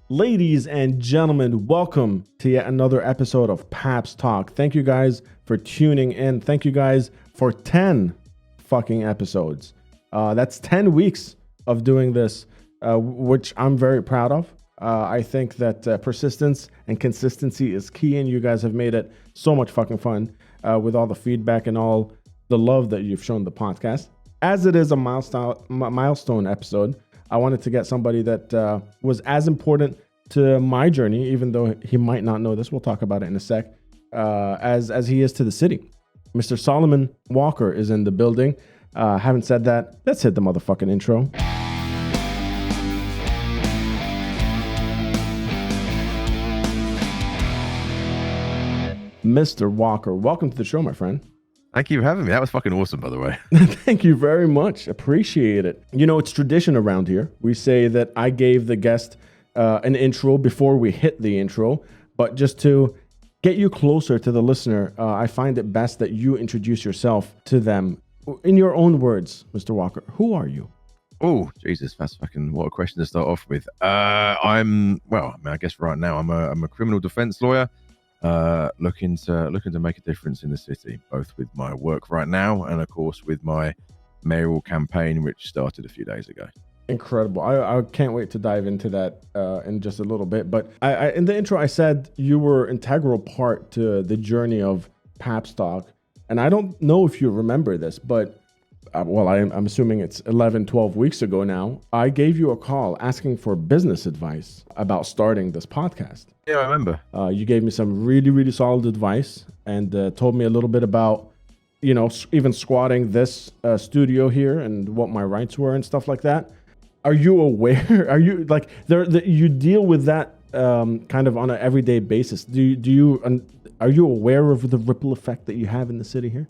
Ladies and gentlemen, welcome to yet another episode of Papstalk. Thank you guys for tuning in. Thank you guys for 10 fucking episodes. That's 10 weeks of doing this, which I'm very proud of. I think that persistence and consistency is key, and you guys have made it so much fucking fun with all the feedback and all the love that you've shown the podcast. As it is a milestone episode, I wanted to get somebody that was as important to my journey, even though he might not know this. We'll talk about it in a sec. As he is to the city. Mr. Solomon Walker is in the building. Having said that, let's hit the motherfucking intro. Mr. Walker, welcome to the show, my friend. Thank you for having me. That was fucking awesome, by the way. Thank you very much. Appreciate it. You know, it's tradition around here. We say that I gave the guest an intro before we hit the intro, but just to get you closer to the listener, I find it best that you introduce yourself to them. In your own words, Mr. Walker, who are you? Oh, Jesus, that's fucking what a question to start off with. I guess right now I'm a criminal defense lawyer. Looking to make a difference in the city, both with my work right now and of course with my mayoral campaign, which started a few days ago. Incredible. I can't wait to dive into that in just a little bit. But I in the intro, I said you were integral part to the journey of Papstalk. And I don't know if you remember this, but I'm assuming it's 11, 12 weeks ago now. I gave you a call asking for business advice about starting this podcast. Yeah, I remember. You gave me some really, really solid advice and told me a little bit about, you know, even squatting this studio here and what my rights were and stuff like that. Are you aware? Are you like you deal with that kind of on an everyday basis? Are you aware of the ripple effect that you have in the city here?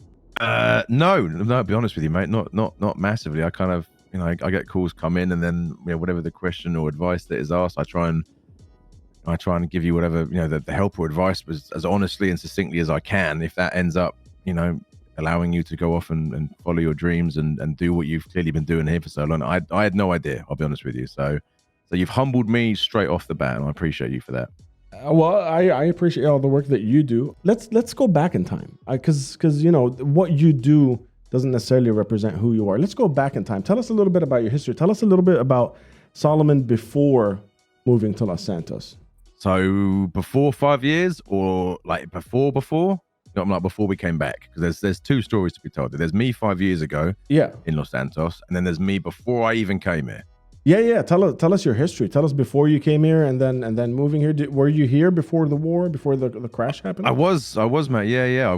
No, to be honest with you, mate, not massively. I kind of, you know, I get calls come in, and then, you know, whatever the question or advice that is asked, I try and give you whatever, you know, the help or advice was as honestly and succinctly as I can. If that ends up, you know, allowing you to go off and follow your dreams and do what you've clearly been doing here for so long, I had no idea. I'll be honest with you. So you've humbled me straight off the bat, and I appreciate you for that. Well, I appreciate all the work that you do. Let's go back in time, because you know what you do doesn't necessarily represent who you are. Let's go back in time. Tell us a little bit about your history. Tell us a little bit about Solomon before moving to Los Santos. So before 5 years, or like before? No, I'm like before we came back, because there's two stories to be told. There's me 5 years ago, in Los Santos, and then there's me before I even came here. Yeah. Tell us your history. Tell us before you came here and then moving here. Were you here before the war, before the crash happened? I was, mate. Yeah.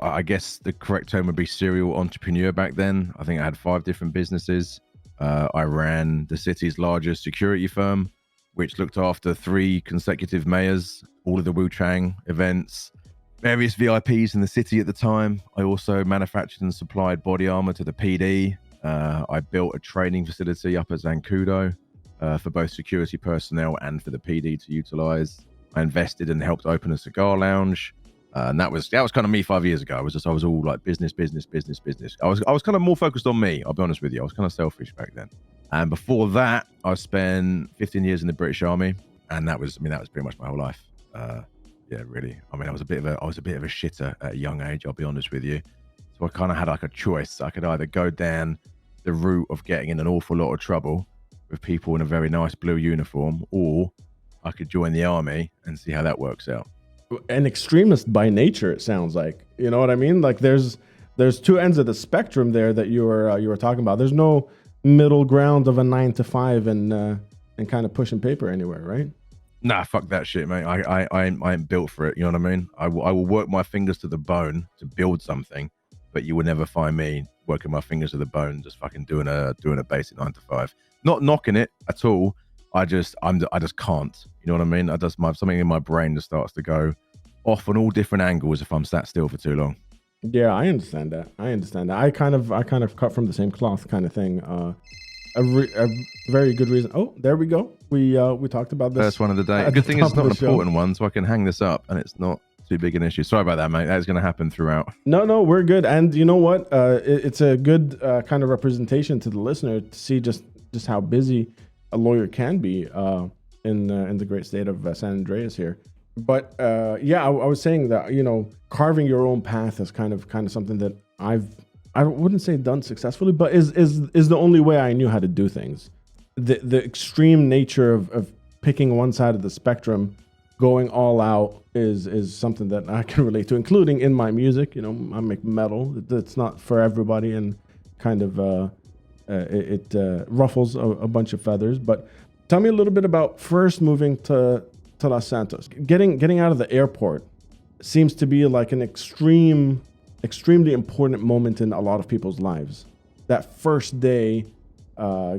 I guess the correct term would be serial entrepreneur back then. I think I had 5 different businesses. I ran the city's largest security firm, which looked after 3 consecutive mayors, all of the Wu-Chang events, various VIPs in the city at the time. I also manufactured and supplied body armor to the PD. I built a training facility up at Zancudo for both security personnel and for the PD to utilize. I invested and helped open a cigar lounge, and that was kind of me 5 years ago. I was all like business. I was kind of more focused on me. I'll be honest with you. I was kind of selfish back then. And before that, I spent 15 years in the British Army, and that was pretty much my whole life. Yeah, really. I mean, I was a bit of a shitter at a young age. I'll be honest with you. So I kind of had like a choice. I could either go down the route of getting in an awful lot of trouble with people in a very nice blue uniform, or I could join the army and see how that works out. An extremist by nature, it sounds like. You know what I mean? Like there's 2 ends of the spectrum there that you were talking about. There's no middle ground of a 9 to 5 and kind of pushing paper anywhere, right? Nah, fuck that shit, mate. I ain't built for it. You know what I mean? I will work my fingers to the bone to build something, but you will never find me working my fingers to the bone, just fucking doing a basic 9 to 5. Not knocking it at all. I just can't. You know what I mean? Something in my brain just starts to go off on all different angles if I'm sat still for too long. Yeah, I understand that. I kind of cut from the same cloth kind of thing. A very good reason. Oh, there we go. We talked about this. First one of the day. Good thing it's not an important one, so I can hang this up and it's not too big an issue. Sorry about that, mate. That's going to happen throughout. No, we're good. And you know what? It's a good kind of representation to the listener to see just how busy a lawyer can be in the great state of San Andreas here. But yeah, I was saying that, you know, carving your own path is kind of something that I wouldn't say done successfully, but is the only way I knew how to do things. The extreme nature of picking one side of the spectrum, going all out is something that I can relate to, including in my music. You know, I make metal. It's not for everybody, and kind of it ruffles a bunch of feathers. But tell me a little bit about first moving to Los Santos. Getting out of the airport seems to be like an extremely important moment in a lot of people's lives. That first day,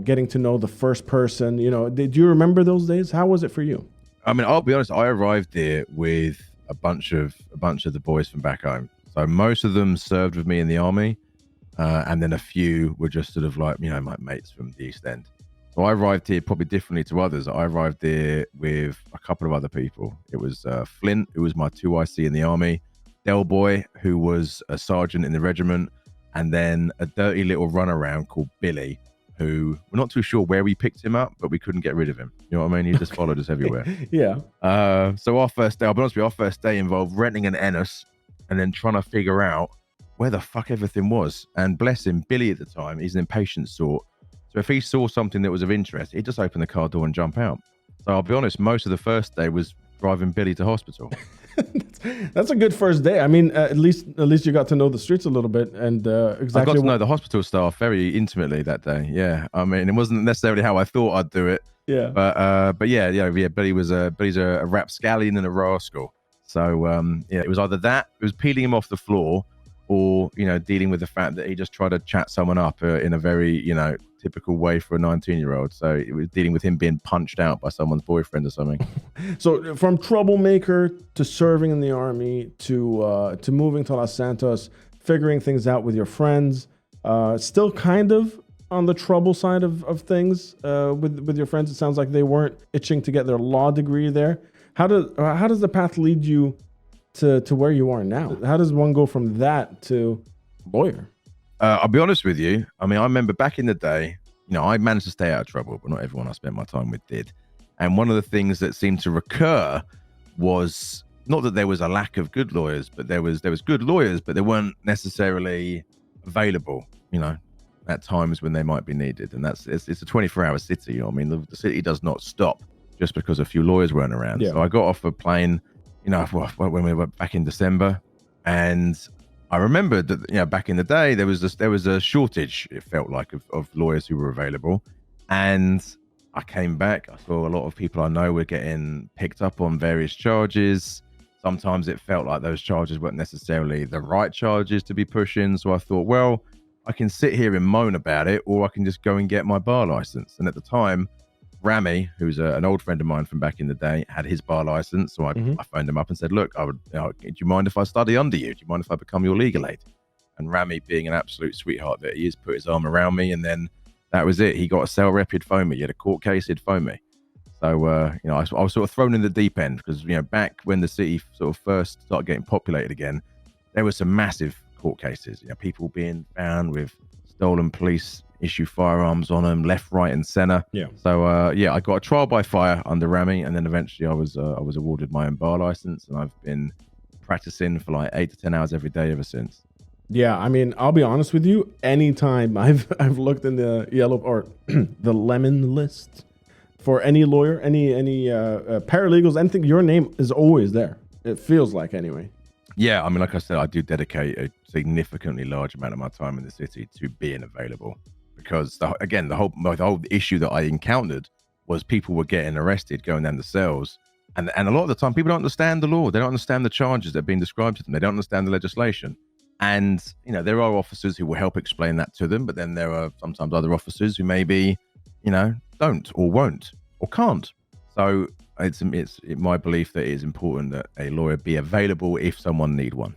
getting to know the first person, you know, did you remember those days? How was it for you? I mean, I'll be honest, I arrived there with a bunch of the boys from back home. So most of them served with me in the army, and then a few were just sort of like, you know, my mates from the East End. So I arrived here probably differently to others. I arrived there with a couple of other people. It was Flint, who was my 2IC in the army, Del Boy, who was a sergeant in the regiment, and then a dirty little runaround called Billy, who we're not too sure where we picked him up, but we couldn't get rid of him. You know what I mean? He just followed us everywhere. Yeah. So our first day, I'll be honest with you, our first day involved renting an Ennis and then trying to figure out where the fuck everything was. And bless him, Billy at the time, he's an impatient sort. So if he saw something that was of interest, he'd just open the car door and jump out. So I'll be honest, most of the first day was driving Billy to hospital. That's a good first day. I mean, at least you got to know the streets a little bit, and exactly. I got to know the hospital staff very intimately that day. Yeah, I mean, it wasn't necessarily how I thought I'd do it. Yeah. But yeah. Billy's a rapscallion and a rascal. So yeah, it was either that, it was peeling him off the floor, or, you know, dealing with the fact that he just tried to chat someone up in a very, you know, typical way for a 19-year-old. So it was dealing with him being punched out by someone's boyfriend or something. So from troublemaker to serving in the army to moving to Los Santos, figuring things out with your friends, still kind of on the trouble side of things with your friends. It sounds like they weren't itching to get their law degree there. How does the path lead you to where you are now? How does one go from that to lawyer? I'll be honest with you. I mean, I remember back in the day, you know, I managed to stay out of trouble, but not everyone I spent my time with did. And one of the things that seemed to recur was not that there was a lack of good lawyers, but there was good lawyers, but they weren't necessarily available, you know, at times when they might be needed. And it's a 24-hour city. You know what I mean? The city does not stop just because a few lawyers weren't around. Yeah. So I got off a plane, you know, when we were back in December, and I remember that, you know, back in the day, there was a shortage, it felt like, of lawyers who were available. And I came back, I saw a lot of people I know were getting picked up on various charges. Sometimes it felt like those charges weren't necessarily the right charges to be pushing. So I thought, well, I can sit here and moan about it, or I can just go and get my bar license. And at the time, Rami, who's an old friend of mine from back in the day, had his bar license. So I phoned him up and said, look, do you mind if I study under you? Do you mind if I become your legal aid? And Rami, being an absolute sweetheart that he is, put his arm around me. And then that was it. He got a cell rep, he'd phone me. He had a court case, he'd phone me. So, you know, I was sort of thrown in the deep end because, you know, back when the city sort of first started getting populated again, there were some massive court cases. You know, people being found with stolen police issue firearms on them, left, right, and center. Yeah. So yeah, I got a trial by fire under Rami, and then eventually I was awarded my own bar license, and I've been practicing for like 8 to 10 hours every day ever since. Yeah, I mean, I'll be honest with you. Anytime I've looked in the yellow or the lemon list for any lawyer, any paralegals, anything, your name is always there. It feels like, anyway. Yeah, I mean, like I said, I do dedicate a significantly large amount of my time in the city to being available. Because the whole issue that I encountered was people were getting arrested, going down the cells, and a lot of the time people don't understand the law. They don't understand the charges that are being described to them. They don't understand the legislation. And, you know, there are officers who will help explain that to them, but then there are sometimes other officers who maybe, you know, don't or won't or can't. So it's my belief that it is important that a lawyer be available if someone need one.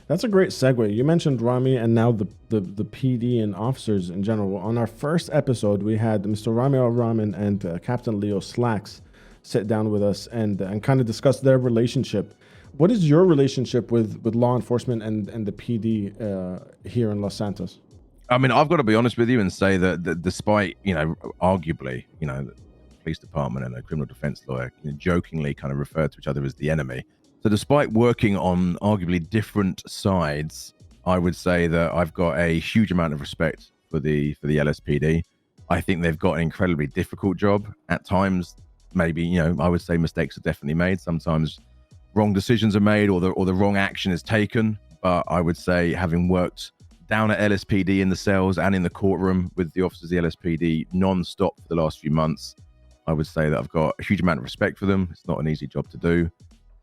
That's a great segue. You mentioned Rami and now the PD and officers in general. On our first episode, we had Mr. Rami Al-Rahman and Captain Leo Slacks sit down with us and kind of discuss their relationship. What is your relationship with law enforcement and the PD here in Los Santos? I mean, I've got to be honest with you and say that despite, you know, arguably, you know, police department and a criminal defense lawyer, jokingly kind of refer to each other as the enemy. So despite working on arguably different sides, I would say that I've got a huge amount of respect for the LSPD. I think they've got an incredibly difficult job. At times, maybe, I would say mistakes are definitely made. Sometimes wrong decisions are made or the wrong action is taken. But I would say, having worked down at LSPD in the cells and in the courtroom with the officers of the LSPD non-stop for the last few months, I would say that I've got a huge amount of respect for them. It's not an easy job to do.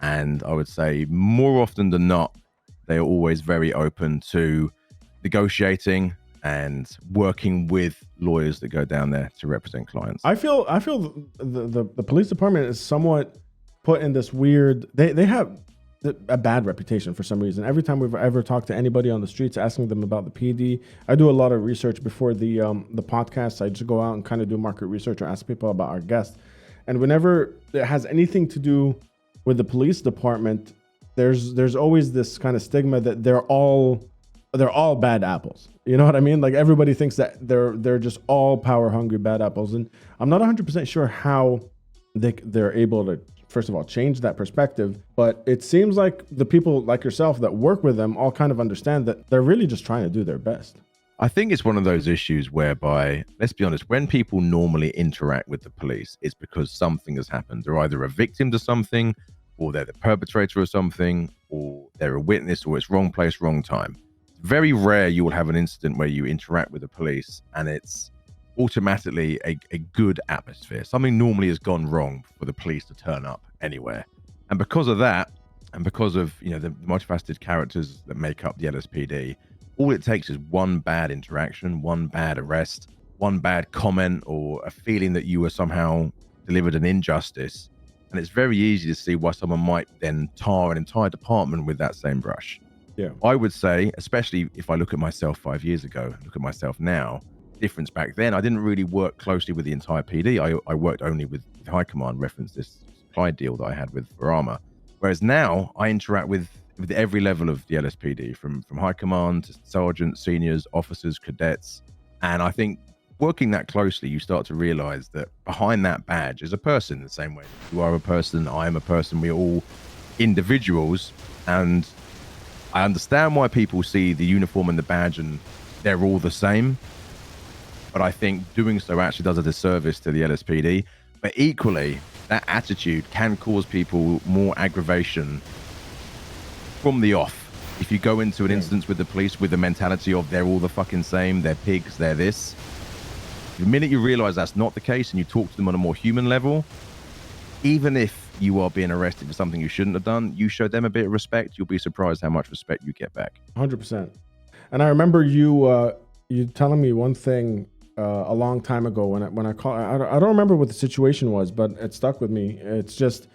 And I would say more often than not, they are always very open to negotiating and working with lawyers that go down there to represent clients. I feel the police department is somewhat put in this weird, they have a bad reputation for some reason. Every time we've ever talked to anybody on the streets asking them about the PD, I do a lot of research before the podcast. I just go out and kind of do market research or ask people about our guests. And whenever it has anything to do with the police department, there's always this kind of stigma that they're all bad apples. You know what I mean? Like, everybody thinks that they're just all power hungry bad apples. And I'm not 100% sure how they're able to, first of all, change that perspective. But it seems like the people like yourself that work with them all kind of understand that they're really just trying to do their best. I think it's one of those issues whereby, let's be honest, when people normally interact with the police, it's because something has happened. They're either a victim to something, or they're the perpetrator of something, or they're a witness, or it's wrong place, wrong time. It's very rare you will have an incident where you interact with the police and it's automatically a good atmosphere. Something normally has gone wrong for the police to turn up anywhere. And because of that, and because of the multifaceted characters that make up the LSPD, all it takes is one bad interaction, one bad arrest, one bad comment, or a feeling that you were somehow delivered an injustice. And it's very easy to see why someone might then tar an entire department with that same brush. Yeah. I would say, especially if I look at myself 5 years ago, look at myself now, difference back then, I didn't really work closely with the entire PD. I worked only with High Command, reference this supply deal that I had with Varama. Whereas now I interact with every level of the LSPD, from High Command to sergeants, seniors, officers, cadets. And I think working that closely, you start to realize that behind that badge is a person, the same way you are a person, I am a person, we're all individuals. And I understand why people see the uniform and the badge and they're all the same. But I think doing so actually does a disservice to the LSPD. But equally, that attitude can cause people more aggravation from the off. If you go into an instance with the police with the mentality of they're all the fucking same, they're pigs, they're this, the minute you realize that's not the case and you talk to them on a more human level, even if you are being arrested for something you shouldn't have done, you show them a bit of respect, you'll be surprised how much respect you get back. 100%. And I remember you telling me one thing a long time ago when I called. I don't remember what the situation was, but it stuck with me. It's just,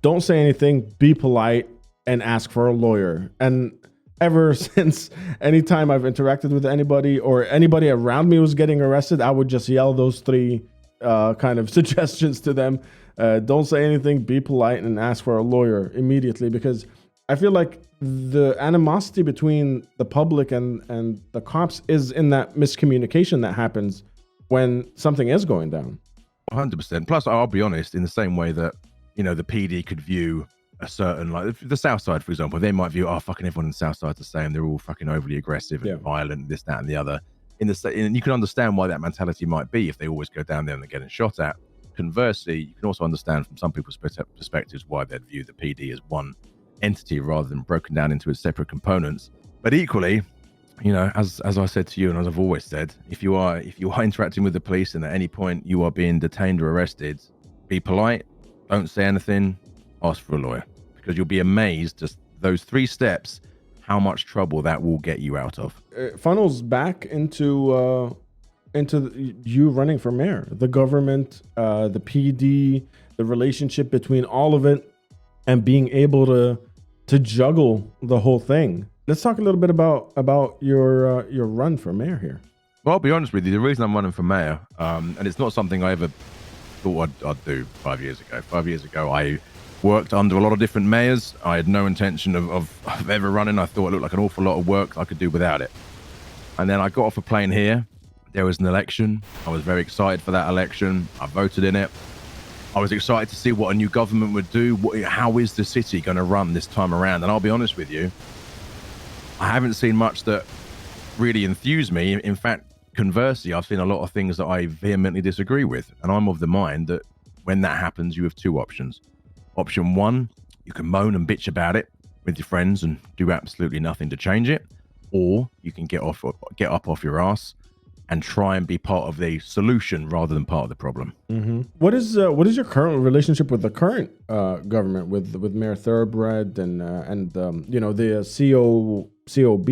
don't say anything, be polite, and ask for a lawyer. And ever since, anytime I've interacted with anybody or anybody around me was getting arrested, I would just yell those three kind of suggestions to them. Don't say anything, be polite, and ask for a lawyer immediately, because I feel like the animosity between the public and the cops is in that miscommunication that happens when something is going down. 100%. Plus, I'll be honest, in the same way that, the PD could view a certain, like the South Side, for example, they might view, fucking everyone in the South Side's the same. They're all fucking overly aggressive and violent, this, that, and the other. And you can understand why that mentality might be if they always go down there and they're getting shot at. Conversely, you can also understand from some people's perspectives why they'd view the PD as one entity rather than broken down into its separate components. But equally, as I said to you, and as I've always said, if you are interacting with the police and at any point you are being detained or arrested, be polite, don't say anything, ask for a lawyer, because you'll be amazed, just those 3 steps, how much trouble that will get you out of. It funnels back into you running for mayor, the government, the PD, the relationship between all of it, and being able to juggle the whole thing. Let's talk a little bit about your run for mayor here. Well, I'll be honest with you, the reason I'm running for mayor, and it's not something I ever thought I'd do 5 years ago. 5 years ago, I worked under a lot of different mayors. I had no intention of ever running. I thought it looked like an awful lot of work I could do without it. And then I got off a plane here. There was an election. I was very excited for that election. I voted in it. I was excited to see what a new government would do. How is the city going to run this time around? And I'll be honest with you, I haven't seen much that really enthused me. In fact, conversely, I've seen a lot of things that I vehemently disagree with. And I'm of the mind that when that happens, you have two options. Option one, you can moan and bitch about it with your friends and do absolutely nothing to change it. Or you can get up off your ass and try and be part of the solution rather than part of the problem. Mm-hmm. What is your current relationship with the current government, with Mayor Thoroughbred and the COB,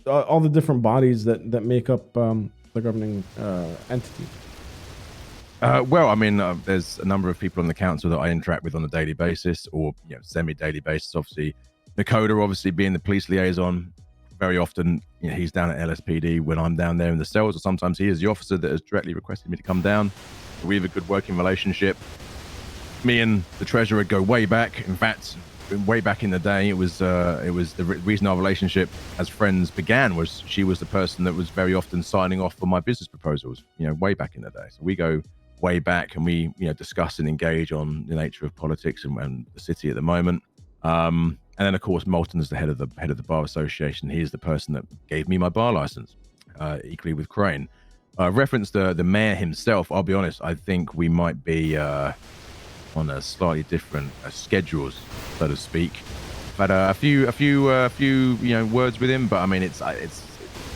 all the different bodies that make up the governing entity? Well, I mean, there's a number of people on the council that I interact with on a daily basis, or semi-daily basis. Obviously, Nakoda, obviously being the police liaison, very often he's down at LSPD when I'm down there in the cells, or sometimes he is the officer that has directly requested me to come down. We have a good working relationship. Me and the treasurer go way back. In fact, way back in the day, it was the reason our relationship as friends began was she was the person that was very often signing off for my business proposals. Way back in the day. So we go way back, and we discuss and engage on the nature of politics and the city at the moment. And then, of course, Moulton is the head of the bar association. He is the person that gave me my bar license, equally with Crane. Reference the mayor himself. I'll be honest. I think we might be on a slightly different schedules, so to speak. I've had a few words with him, but I mean, it's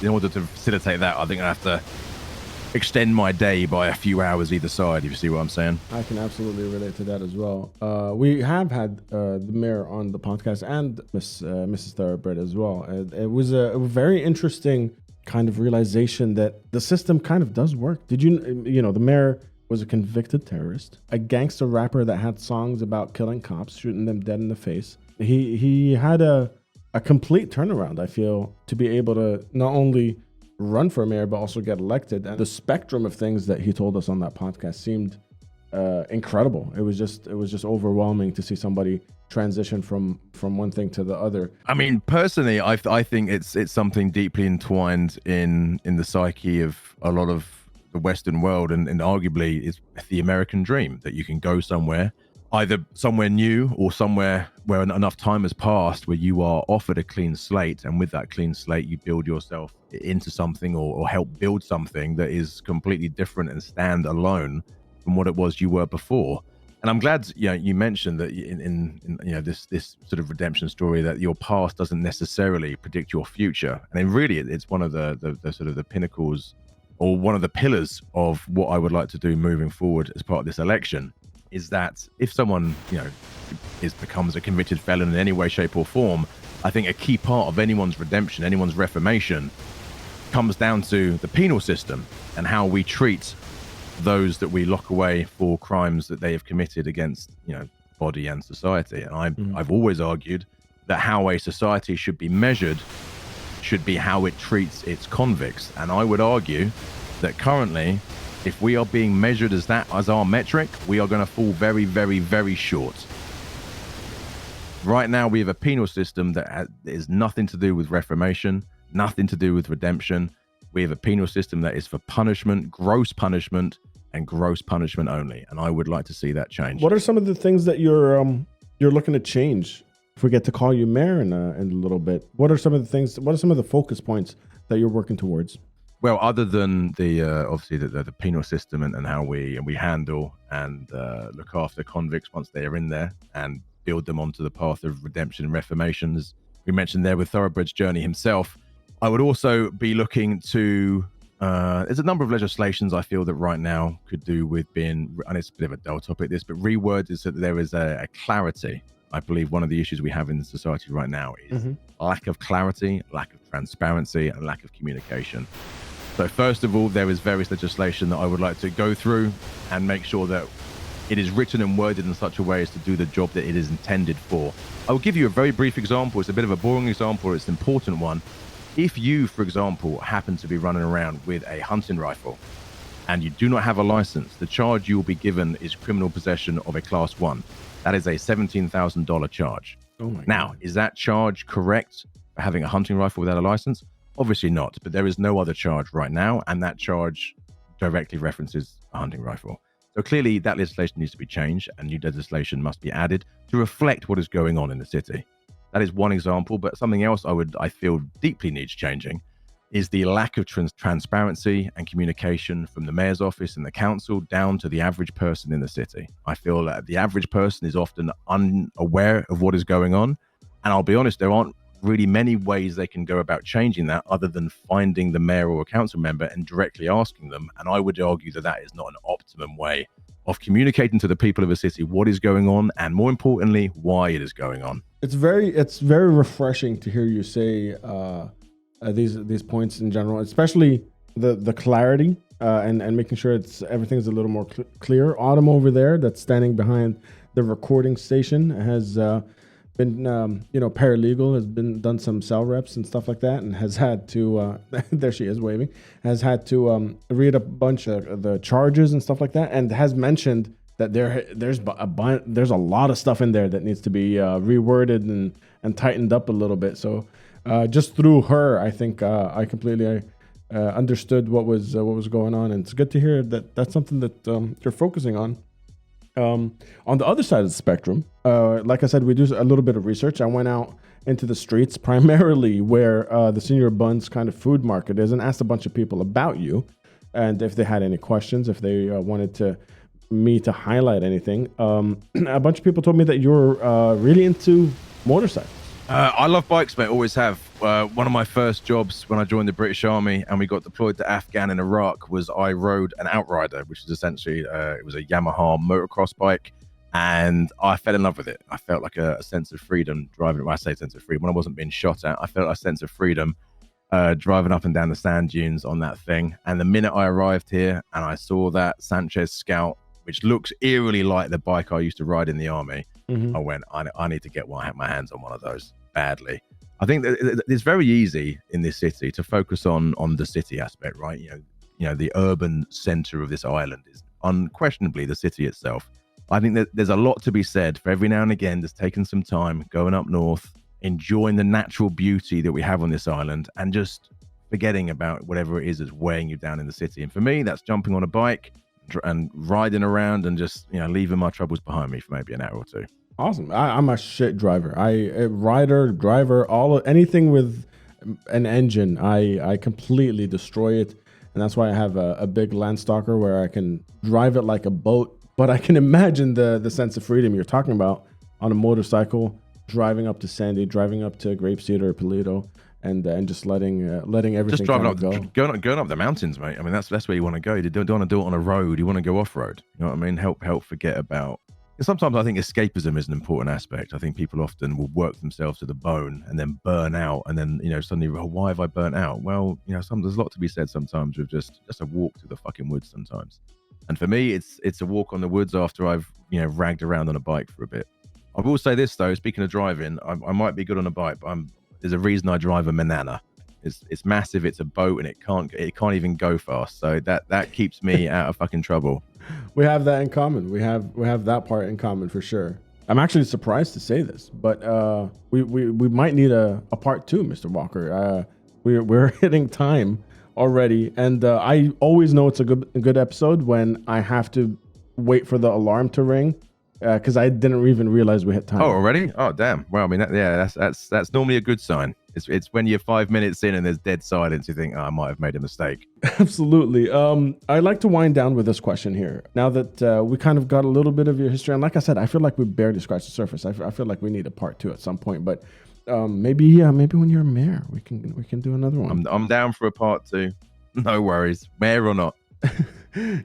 in order to facilitate that, I think I have to extend my day by a few hours either side, if you see what I'm saying. I can absolutely relate to that as well. We have had the mayor on the podcast and Mrs. Thoroughbred as well. It was a very interesting kind of realization that the system kind of does work. Did the mayor was a convicted terrorist, a gangster rapper that had songs about killing cops, shooting them dead in the face. He had a complete turnaround, I feel, to be able to not only run for mayor but also get elected. And the spectrum of things that he told us on that podcast seemed incredible. It was just overwhelming to see somebody transition from one thing to the other. I mean, personally, I think it's something deeply entwined in the psyche of a lot of the Western world, and arguably it's the American dream, that you can go somewhere, either somewhere new or somewhere where enough time has passed where you are offered a clean slate, and with that clean slate you build yourself into something or help build something that is completely different and stand alone from what it was you were before. And I'm glad you mentioned that in this sort of redemption story, that your past doesn't necessarily predict your future. And then really it's one of the sort of the pinnacles, or one of the pillars of what I would like to do moving forward as part of this election, is that if someone becomes a convicted felon in any way, shape or form, I think a key part of anyone's redemption, anyone's reformation, comes down to the penal system and how we treat those that we lock away for crimes that they have committed against body and society. And I've always argued that how a society should be measured should be how it treats its convicts. And I would argue that currently, if we are being measured as that as our metric, we are going to fall very, very, very short. Right now, we have a penal system that is nothing to do with reformation, nothing to do with redemption. We have a penal system that is for punishment, gross punishment, and gross punishment only. And I would like to see that change. What are some of the things that you're looking to change? If we get to call you mayor in a little bit, what are some of the focus points that you're working towards? Well, other than the obviously the penal system and how we handle and look after convicts once they are in there and build them onto the path of redemption and reformation, as we mentioned there with Thoroughbred's journey himself, I would also be looking to there's a number of legislations I feel that right now could do with being, and it's a bit of a dull topic this, but reword is that there is a clarity. I believe one of the issues we have in society right now is lack of clarity, lack of transparency, and lack of communication. So first of all, there is various legislation that I would like to go through and make sure that it is written and worded in such a way as to do the job that it is intended for. I will give you a very brief example. It's a bit of a boring example. It's an important one. If you, for example, happen to be running around with a hunting rifle and you do not have a license, the charge you will be given is criminal possession of a class 1. That is a $17,000 charge. Oh my now, God. Is that charge correct for having a hunting rifle without a license? Obviously not, but there is no other charge right now, and that charge directly references a hunting rifle. So clearly that legislation needs to be changed, and new legislation must be added to reflect what is going on in the city. That is one example, but something else I feel deeply needs changing is the lack of transparency and communication from the mayor's office and the council down to the average person in the city. I feel that the average person is often unaware of what is going on. And I'll be honest, there aren't really many ways they can go about changing that other than finding the mayor or a council member and directly asking them. And I would argue that that is not an optimum way of communicating to the people of a city what is going on, and more importantly, why it is going on. It's very refreshing to hear you say these points in general, especially the clarity and making sure everything's a little more clear. Autumn over there, that's standing behind the recording station, has been paralegal, has done some cell reps and stuff like that, and has had to there she is waving, has had to read a bunch of the charges and stuff like that, and has mentioned that there's a lot of stuff in there that needs to be reworded and tightened up a little bit. So just through her, I think I completely understood what was going on, and it's good to hear that that's something that you're focusing on. On the other side of the spectrum, like I said, we do a little bit of research. I went out into the streets, primarily where the Senior Buns kind of food market is, and asked a bunch of people about you and if they had any questions, if they wanted me to highlight anything. A bunch of people told me that you're really into motorcycles. I love bikes, mate. Always have. One of my first jobs when I joined the British Army and we got deployed to Afghan in Iraq was I rode an Outrider, which is essentially it was a Yamaha motocross bike, and I fell in love with it. I felt like a sense of freedom driving. When I say sense of freedom, when I wasn't being shot at, I felt a sense of freedom driving up and down the sand dunes on that thing. And the minute I arrived here and I saw that Sanchez Scout, which looks eerily like the bike I used to ride in the army, I went, I need to get my hands on one of those badly. I think that it's very easy in this city to focus on the city aspect, right? You know, the urban center of this island is unquestionably the city itself. I think that there's a lot to be said for every now and again just taking some time, going up north, enjoying the natural beauty that we have on this island, and just forgetting about whatever it is that's weighing you down in the city. And for me, that's jumping on a bike and riding around and just, leaving my troubles behind me for maybe an hour or two. Awesome. I'm a shit driver. Driver, anything with an engine, I completely destroy it. And that's why I have a big Landstalker where I can drive it like a boat. But I can imagine the sense of freedom you're talking about on a motorcycle, driving up to Sandy, driving up to Grapeseed or Paleto, and just letting everything just driving up, go. Going up the mountains, mate. I mean, that's where you want to go. You don't want to do it on a road. You want to go off road. You know what I mean? Help forget about. Sometimes I think escapism is an important aspect. I think people often will work themselves to the bone and then burn out, and then suddenly, why have I burnt out? Well, there's a lot to be said sometimes with just a walk through the fucking woods sometimes. And for me, it's a walk on the woods after I've ragged around on a bike for a bit. I will say this though, speaking of driving, I might be good on a bike, but there's a reason I drive a Manana. It's massive. It's a boat, and it can't even go fast. So that keeps me out of fucking trouble. We have that in common. We have that part in common for sure. I'm actually surprised to say this, but we might need a part 2, Mr. Walker. We're hitting time already, and I always know it's a good episode when I have to wait for the alarm to ring, because I didn't even realize we hit time. Oh, already? Oh, damn. Well, I mean, that's normally a good sign. It's when you're 5 minutes in and there's dead silence, you think, I might have made a mistake. Absolutely. I'd like to wind down with this question here. Now that we kind of got a little bit of your history, and like I said, I feel like we barely scratched the surface. I feel like we need a part 2 at some point, but maybe when you're mayor, we can do another one. I'm down for a part 2. No worries, mayor or not.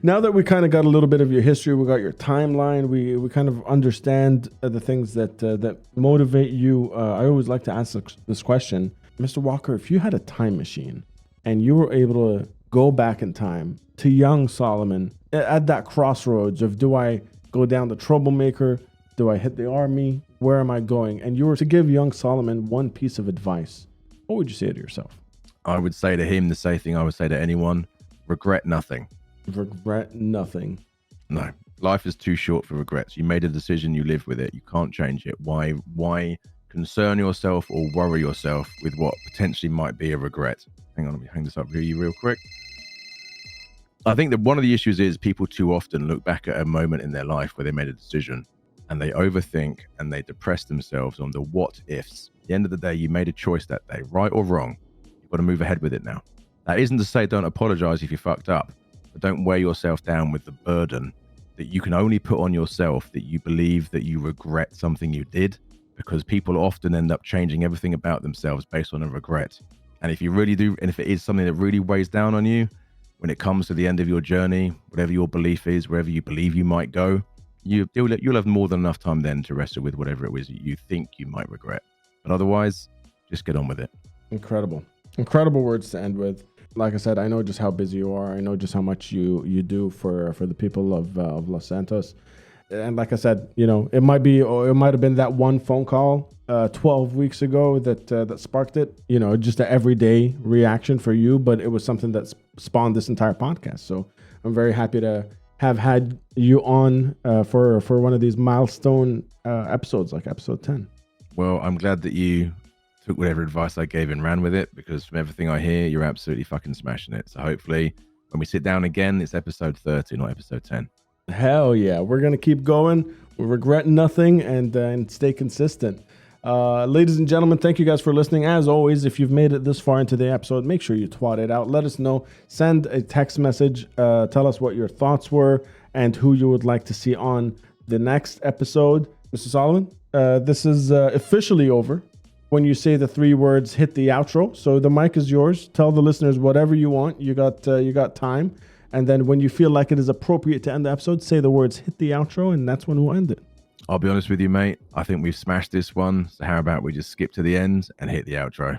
Now that we kind of got a little bit of your history, we got your timeline, we kind of understand the things that motivate you. I always like to ask this question, Mr. Walker, if you had a time machine and you were able to go back in time to young Solomon at that crossroads of, do I go down the troublemaker? Do I hit the army? Where am I going? And you were to give young Solomon one piece of advice, what would you say to yourself? I would say to him the same thing I would say to anyone: regret nothing. Regret nothing. No, life is too short for regrets. You made a decision, you live with it. You can't change it. Why concern yourself or worry yourself with what potentially might be a regret? Hang on, let me hang this up for you real quick. I think that one of the issues is people too often look back at a moment in their life where they made a decision and they overthink and they depress themselves on the what ifs. At the end of the day, you made a choice that day, right or wrong. You've got to move ahead with it now. That isn't to say don't apologize if you fucked up, but don't weigh yourself down with the burden that you can only put on yourself that you believe that you regret something you did, because people often end up changing everything about themselves based on a regret. And if you really do, and if it is something that really weighs down on you, when it comes to the end of your journey, whatever your belief is, wherever you believe you might go, you'll have more than enough time then to wrestle with whatever it was you think you might regret. But otherwise, just get on with it. Incredible words to end with. Like I said, I know just how busy you are. I know just how much you do for the people of Los Santos. And like I said, it might have been that one phone call 12 weeks ago that sparked it. Just an everyday reaction for you, but it was something that spawned this entire podcast. So I'm very happy to have had you on for one of these milestone episodes, like episode 10. Well, I'm glad that you took whatever advice I gave and ran with it, because from everything I hear, you're absolutely fucking smashing it. So hopefully when we sit down again, it's episode 30, not episode 10. Hell yeah. We're going to keep going. We regret nothing and stay consistent. Ladies and gentlemen, thank you guys for listening. As always, if you've made it this far into the episode, make sure you twat it out. Let us know. Send a text message. Tell us what your thoughts were and who you would like to see on the next episode. Mr. Solomon, this is officially over. When you say the 3 words, hit the outro. So the mic is yours. Tell the listeners whatever you want. You got time. And then when you feel like it is appropriate to end the episode, say the words, hit the outro, and that's when we'll end it. I'll be honest with you, mate. I think we've smashed this one. So how about we just skip to the end and hit the outro?